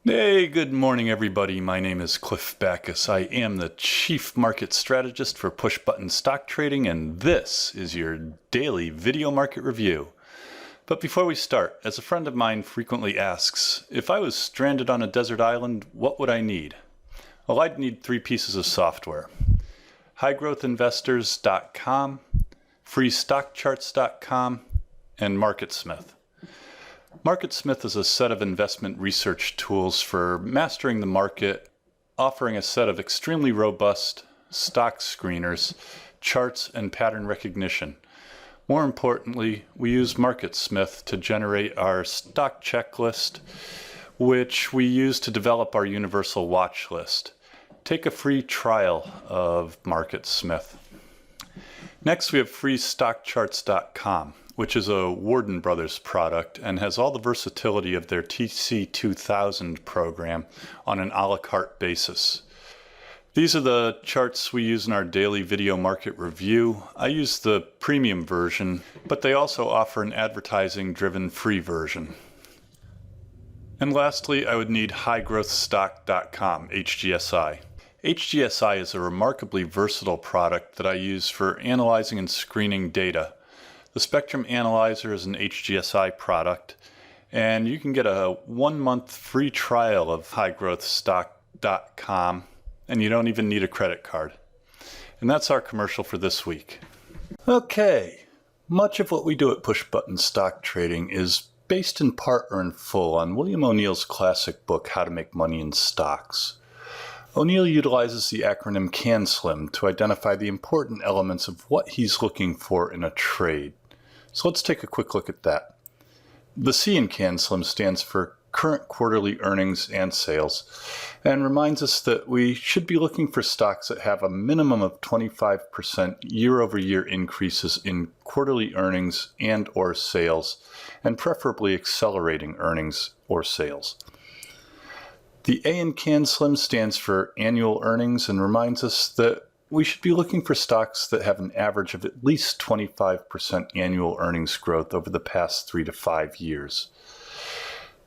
Hey, good morning everybody. My name is Cliff Backus. I am the Chief Market Strategist for Push Button Stock Trading, and this is your daily video market review. But before we start, as a friend of mine frequently asks, if I was stranded on a desert island, what would I need? Well, I'd need three pieces of software. highgrowthinvestors.com, freestockcharts.com, and MarketSmith. MarketSmith is a set of investment research tools for mastering the market, offering a set of extremely robust stock screeners, charts, and pattern recognition. More importantly, we use MarketSmith to generate our stock checklist, which we use to develop our universal watch list. Take a free trial of MarketSmith. Next, we have freestockcharts.com, which is a Warden Brothers product and has all the versatility of their TC2000 program on an a la carte basis. These are the charts we use in our daily video market review. I use the premium version, but they also offer an advertising-driven free version. And lastly, I would need highgrowthstock.com, HGSI. HGSI is a remarkably versatile product that I use for analyzing and screening data. The Spectrum Analyzer is an HGSI product, and you can get a 1-month free trial of highgrowthstock.com, and you don't even need a credit card. And that's our commercial for this week. Okay, much of what we do at Push Button Stock Trading is based in part or in full on William O'Neill's classic book, How to Make Money in Stocks. O'Neill utilizes the acronym CANSLIM to identify the important elements of what he's looking for in a trade. So let's take a quick look at that. The C in CANSLIM stands for current quarterly earnings and sales, and reminds us that we should be looking for stocks that have a minimum of 25% year-over-year increases in quarterly earnings and or sales, and preferably accelerating earnings or sales. The A in CANSLIM stands for annual earnings and reminds us that we should be looking for stocks that have an average of at least 25% annual earnings growth over the past 3 to 5 years.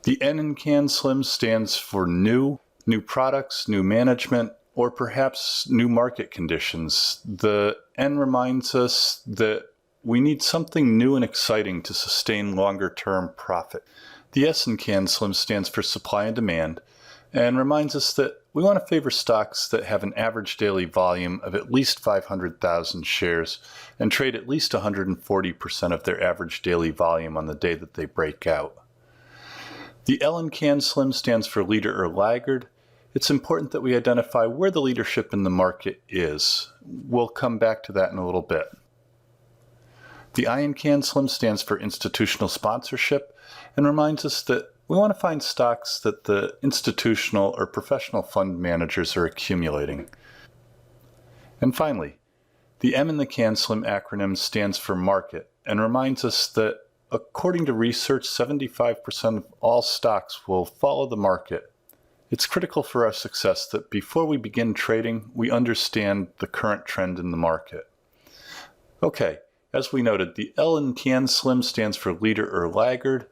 The N in CANSLIM stands for new products, new management, or perhaps new market conditions. The N reminds us that we need something new and exciting to sustain longer-term profit. The S in CANSLIM stands for supply and demand, and reminds us that we want to favor stocks that have an average daily volume of at least 500,000 shares and trade at least 140% of their average daily volume on the day that they break out. The L in CANSLIM stands for leader or laggard. It's important that we identify where the leadership in the market is. We'll come back to that in a little bit. The I in CANSLIM stands for institutional sponsorship and reminds us that we want to find stocks that the institutional or professional fund managers are accumulating. And finally, the M in the CANSLIM acronym stands for market and reminds us that according to research, 75% of all stocks will follow the market. It's critical for our success that before we begin trading, we understand the current trend in the market. Okay, as we noted, the L in CANSLIM stands for leader or laggard.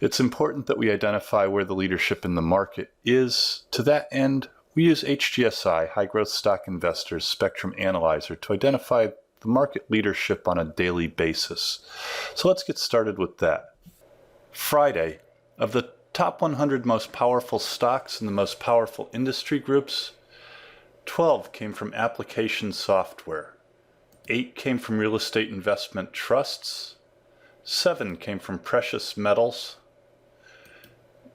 It's important that we identify where the leadership in the market is. To that end, we use HGSI, High Growth Stock Investors Spectrum Analyzer, to identify the market leadership on a daily basis. So let's get started with that. Friday, of the top 100 most powerful stocks in the most powerful industry groups, 12 came from application software, 8 came from real estate investment trusts, 7 came from precious metals,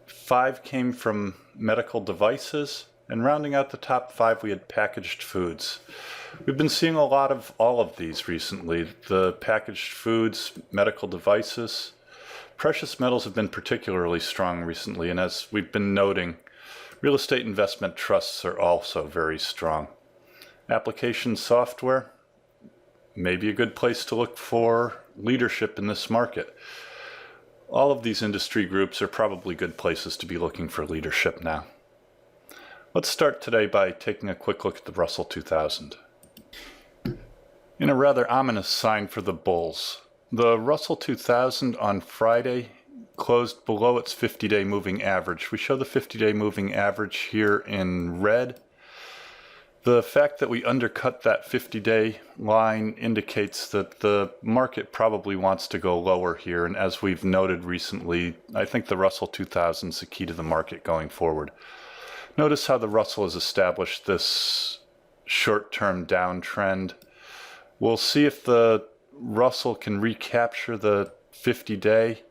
5 came from medical devices, and rounding out the top 5, we had packaged foods. We've been seeing a lot of all of these recently, the packaged foods, medical devices. Precious metals have been particularly strong recently, and as we've been noting, real estate investment trusts are also very strong. Application software, maybe a good place to look for leadership in this market. All of these industry groups are probably good places to be looking for leadership now. Let's start today by taking a quick look at the Russell 2000. In a rather ominous sign for the bulls, the Russell 2000 on Friday closed below its 50-day moving average. We show the 50-day moving average here in red. The fact that we undercut that 50-day line indicates that the market probably wants to go lower here, and as we've noted recently, I think the Russell 2000 is the key to the market going forward. Notice how the Russell has established this short-term downtrend. We'll see if the Russell can recapture the 50-day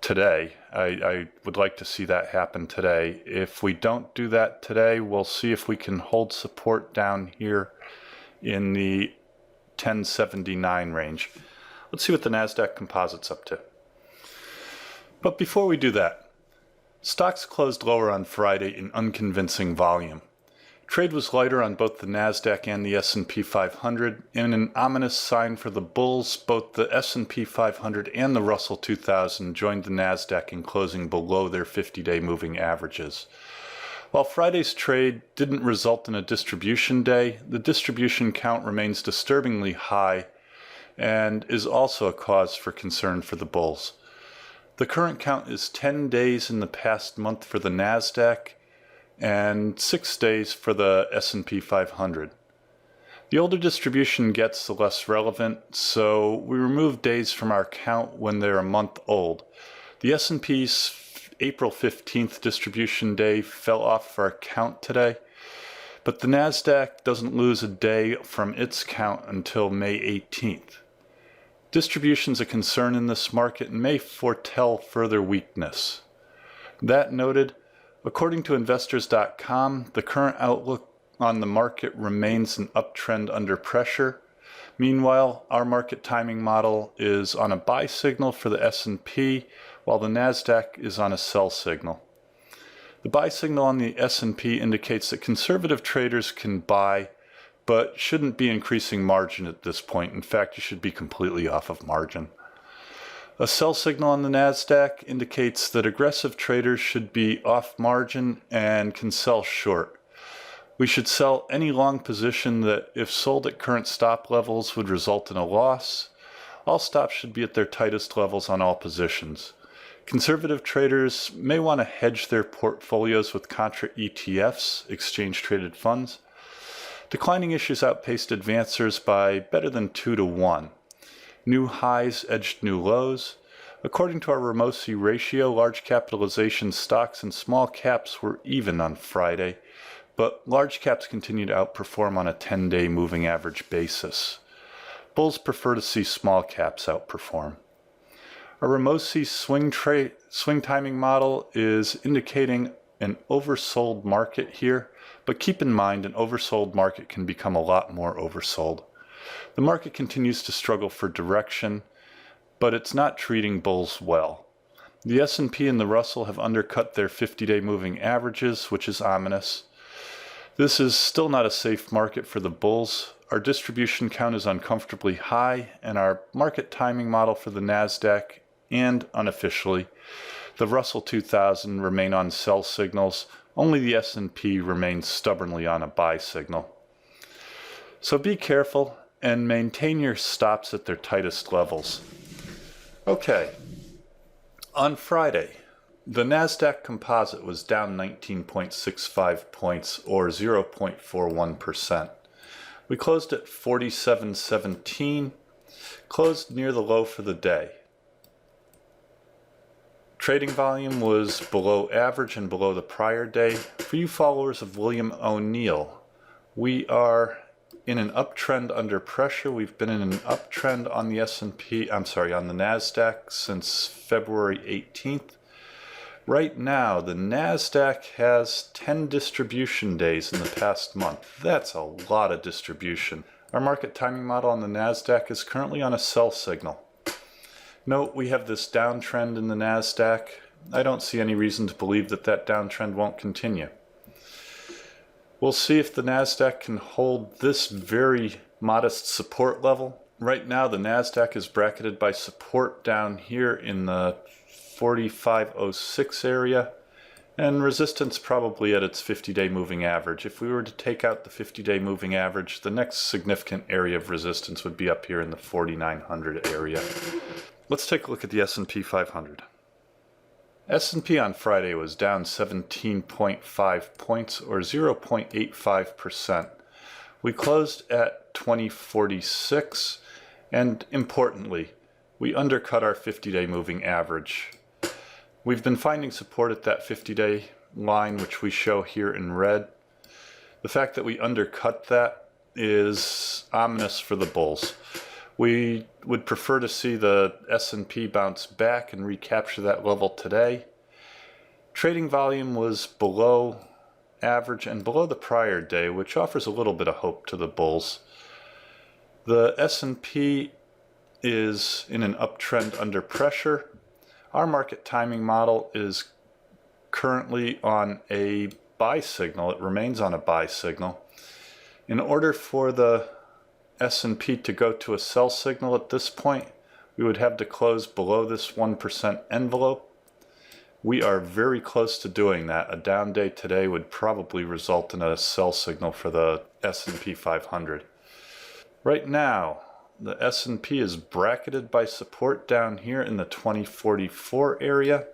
today. I would like to see that happen today. If we don't do that today, we'll see if we can hold support down here in the 1079 range. Let's see what the NASDAQ Composite's up to. But before we do that, stocks closed lower on Friday in unconvincing volume. Trade was lighter on both the NASDAQ and the S&P 500. In an ominous sign for the bulls, both the S&P 500 and the Russell 2000 joined the NASDAQ in closing below their 50-day moving averages. While Friday's trade didn't result in a distribution day, the distribution count remains disturbingly high and is also a cause for concern for the bulls. The current count is 10 days in the past month for the NASDAQ and 6 days for the S&P 500. The older distribution gets, the less relevant, so we remove days from our count when they're a month old. The S&P's April 15th distribution day fell off for our count today, but the NASDAQ doesn't lose a day from its count until May 18th. Distribution's a concern in this market and may foretell further weakness. That noted, according to investors.com, the current outlook on the market remains an uptrend under pressure. Meanwhile, our market timing model is on a buy signal for the S&P, while the NASDAQ is on a sell signal. The buy signal on the S&P indicates that conservative traders can buy, but shouldn't be increasing margin at this point. In fact, you should be completely off of margin. A sell signal on the NASDAQ indicates that aggressive traders should be off margin and can sell short. We should sell any long position that, if sold at current stop levels, would result in a loss. All stops should be at their tightest levels on all positions. Conservative traders may want to hedge their portfolios with contra ETFs, exchange-traded funds. Declining issues outpaced advancers by better than 2 to 1. New highs edged new lows. According to our Ramosi ratio, large capitalization stocks and small caps were even on Friday, but large caps continue to outperform on a 10-day moving average basis. Bulls prefer to see small caps outperform. Our Ramosi swing timing model is indicating an oversold market here, but keep in mind an oversold market can become a lot more oversold. The market continues to struggle for direction, but it's not treating bulls well. The S&P and the Russell have undercut their 50-day moving averages, which is ominous. This is still not a safe market for the bulls. Our distribution count is uncomfortably high, and our market timing model for the NASDAQ and, unofficially, the Russell 2000 remain on sell signals. Only the S&P remains stubbornly on a buy signal. So be careful and maintain your stops at their tightest levels. Okay, on Friday, the NASDAQ Composite was down 19.65 points, or 0.41%. We closed at 47.17, closed near the low for the day. Trading volume was below average and below the prior day. For you followers of William O'Neill, we are in an uptrend under pressure. We've been in an uptrend on the on the NASDAQ since February 18th. Right now, the NASDAQ has 10 distribution days in the past month. That's a lot of distribution. Our market timing model on the NASDAQ is currently on a sell signal. Note we have this downtrend in the NASDAQ. I don't see any reason to believe that that downtrend won't continue. We'll see if the NASDAQ can hold this very modest support level. Right now the NASDAQ is bracketed by support down here in the 4506 area and resistance probably at its 50-day moving average. If we were to take out the 50-day moving average, the next significant area of resistance would be up here in the 4900 area. Let's take a look at the S&P 500. S&P on Friday was down 17.5 points or 0.85%. We closed at 2046, and importantly, we undercut our 50-day moving average. We've been finding support at that 50-day line, which we show here in red. The fact that we undercut that is ominous for the bulls. We would prefer to see the S&P bounce back and recapture that level today. Trading volume was below average and below the prior day, which offers a little bit of hope to the bulls. The S&P is in an uptrend under pressure. Our market timing model is currently on a buy signal. It remains on a buy signal. In order for the S&P to go to a sell signal at this point, we would have to close below this 1% envelope. We are very close to doing that. A down day today would probably result in a sell signal for the S&P 500. Right now, the S&P is bracketed by support down here in the 2044 area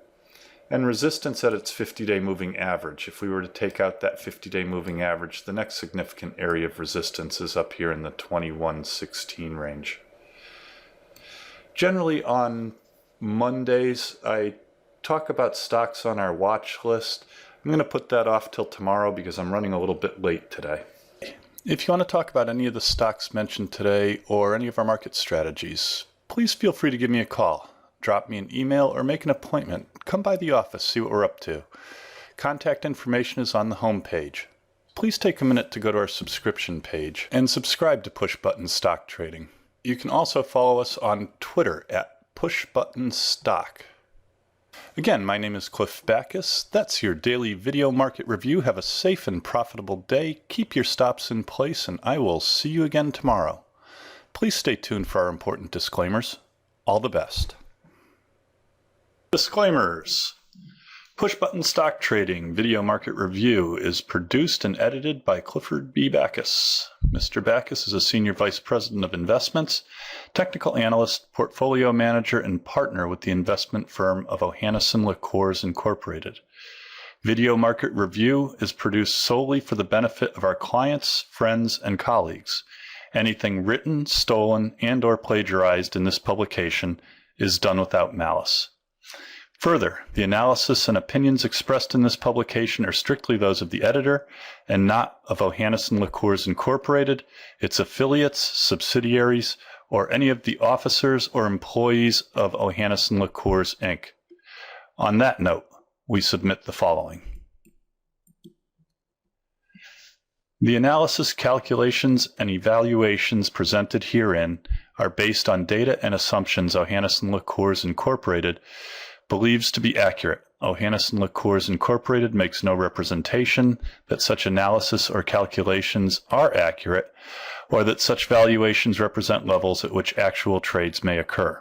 and resistance at its 50-day moving average. If we were to take out that 50-day moving average, the next significant area of resistance is up here in the 2116 range. Generally on Mondays, I talk about stocks on our watch list. I'm going to put that off till tomorrow because I'm running a little bit late today. If you want to talk about any of the stocks mentioned today or any of our market strategies, please feel free to give me a call. Drop me an email or make an appointment. Come by the office, see what we're up to. Contact information is on the home page. Please take a minute to go to our subscription page and subscribe to Push Button Stock Trading. You can also follow us on Twitter at PushButtonStock. Again, my name is Cliff Backus. That's your daily video market review. Have a safe and profitable day. Keep your stops in place, and I will see you again tomorrow. Please stay tuned for our important disclaimers. All the best. Disclaimers. Push Button Stock Trading Video Market Review is produced and edited by Clifford B. Backus. Mr. Backus is a Senior Vice President of Investments, Technical Analyst, Portfolio Manager, and Partner with the investment firm of Ohanneson Liqueurs Incorporated. Video Market Review is produced solely for the benefit of our clients, friends, and colleagues. Anything written, stolen, and/or plagiarized in this publication is done without malice. Further, the analysis and opinions expressed in this publication are strictly those of the editor and not of Ohanneson Liqueurs Incorporated, its affiliates, subsidiaries, or any of the officers or employees of Ohanneson Liqueurs, Inc. On that note, we submit the following. The analysis, calculations, and evaluations presented herein are based on data and assumptions Ohanneson Liqueurs Incorporated believes to be accurate. Ohanneson Liqueurs Incorporated makes no representation that such analysis or calculations are accurate or that such valuations represent levels at which actual trades may occur.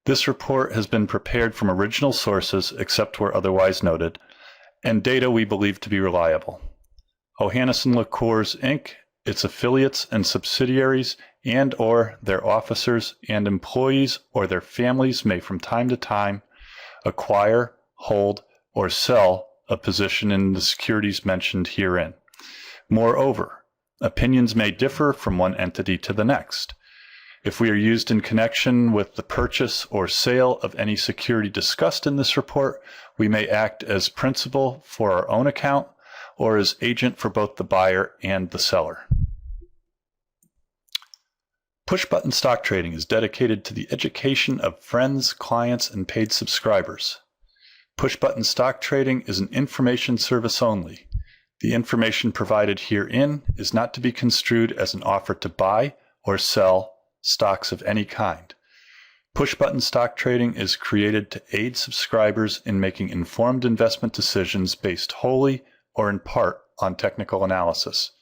This report has been prepared from original sources, except where otherwise noted, and data we believe to be reliable. Ohanneson Liqueurs, Inc., its affiliates and subsidiaries, and/or their officers and employees or their families may from time to time acquire, hold, or sell a position in the securities mentioned herein. Moreover, opinions may differ from one entity to the next. If we are used in connection with the purchase or sale of any security discussed in this report, we may act as principal for our own account or as agent for both the buyer and the seller. Push Button Stock Trading is dedicated to the education of friends, clients, and paid subscribers. Push Button Stock Trading is an information service only. The information provided herein is not to be construed as an offer to buy or sell stocks of any kind. Push Button Stock Trading is created to aid subscribers in making informed investment decisions based wholly or in part on technical analysis.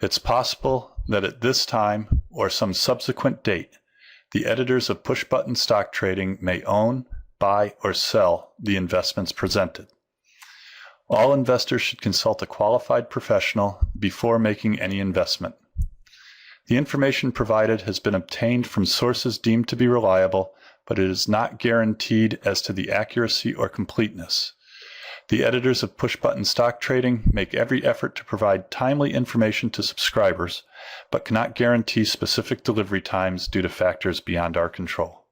It's possible that at this time or some subsequent date, the editors of Push Button Stock Trading may own, buy, or sell the investments presented. All investors should consult a qualified professional before making any investment. The information provided has been obtained from sources deemed to be reliable but it is not guaranteed as to the accuracy or completeness. The editors of Push Button Stock Trading make every effort to provide timely information to subscribers, but cannot guarantee specific delivery times due to factors beyond our control.